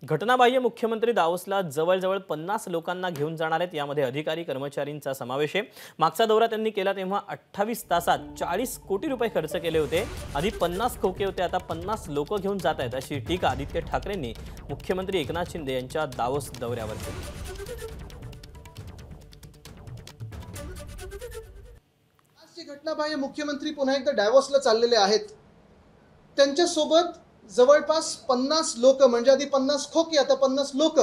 घटनाबाह्य मुख्यमंत्री दावोसला जवळजवळ 50 लोकांना घेऊन जाणार आहेत। यामध्ये अधिकारी कर्मचाऱ्यांचा समावेश आहे। मागचा दौरा त्यांनी केला तेव्हा 28 तासात 40 कोटी रुपये खर्च केले होते। आधी 50 खोके होते, आता 50 लोक घेऊन जात आहेत, अशी टीका आदित्य ठाकरेंनी मुख्यमंत्री एकनाथ शिंदे यांच्या दावोस दौऱ्यावर केली। आजची घटनाबाह्य मुख्यमंत्री पुन्हा एकदा डायव्होसला चाललेले आहेत। त्यांच्या सोबत जवळपास 50 लोक, म्हणजे आधी 50 खोके आता 50 लोक,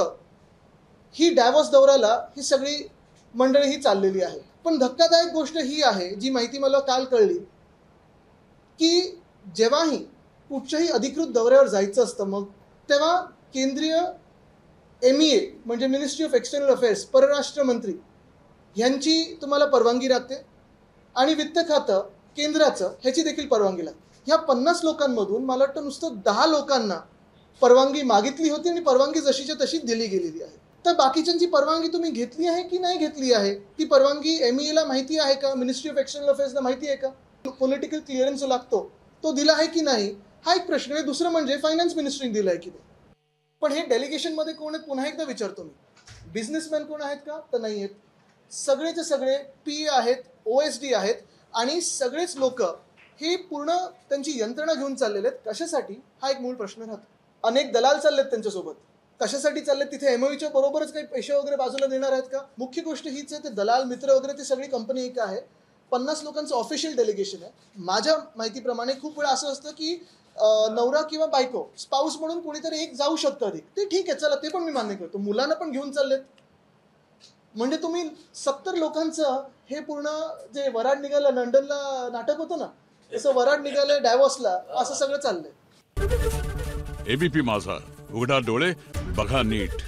ही डायव्होस दौऱ्याला ही सगळी मंडळी ही चाललेली आहे। पण धक्कादायक गोष्ट ही आहे, जी माहिती मला काल कळली, की जेव्हाही कुठच्याही अधिकृत दौऱ्यावर जायचं असतं मग तेव्हा केंद्रीय MEA म्हणजे मिनिस्ट्री ऑफ एक्सटर्नल अफेअर्स, परराष्ट्र मंत्री यांची तुम्हाला परवानगी लागते आणि वित्त खातं केंद्राचं ह्याची देखील परवानगी लागते। ह्या 50 लोकांमधून मला वाटतं नुसतं 10 लोकांना परवानगी मागितली होती आणि परवानगी जशीच्या तशी दिली गेलेली आहे। तर बाकीच्यांची परवानगी तुम्ही घेतली आहे की नाही घेतली आहे, ती परवानगी MEA ला माहिती आहे का, मिनिस्ट्री ऑफ एक्सटर्नल अफेअर्सला माहिती आहे का, पॉलिटिकल क्लिअरन्स लागतो तो दिला आहे की नाही, हा एक प्रश्न आहे। दुसरं म्हणजे फायनान्स मिनिस्ट्रीने दिला आहे की नाही। पण हे डेलिगेशनमध्ये कोण आहेत पुन्हा एकदा विचारतो मी, बिझनेसमॅन कोण आहेत का, तर नाही आहेत। सगळेचे सगळे PA आहेत, OSD आहेत आणि सगळेच लोक हे पूर्ण त्यांची यंत्रणा घेऊन चाललेले आहेत। कशासाठी, हा एक मूळ प्रश्न राहतो। अनेक दलाल चाललेत त्यांच्यासोबत, कशासाठी चाललेत, तिथे MOUच्या बरोबरच काही पैसे वगैरे बाजूला देणार आहेत का? मुख्य गोष्ट हीच आहे, ते दलाल मित्र वगैरे ते सगळी कंपनी एक आहे। 50 लोकांचं ऑफिशियल डेलिगेशन आहे। माझ्या माहितीप्रमाणे खूप वेळा असं असतं की नवरा किंवा बायको, स्पाऊस म्हणून कोणीतरी एक जाऊ शकतं अधिक, ते ठीक आहे, चला ते पण मी मान्य करतो। मुलांना पण घेऊन चाललेत, म्हणजे तुम्ही 70 लोकांचं हे पूर्ण जे वराड निघालं लंडनला नाटक होतं ना, तसं वराड निघालंय डायव्होसला, असं सगळं चाललंय। ABP माझा, उघडा डोळे बघा नीट।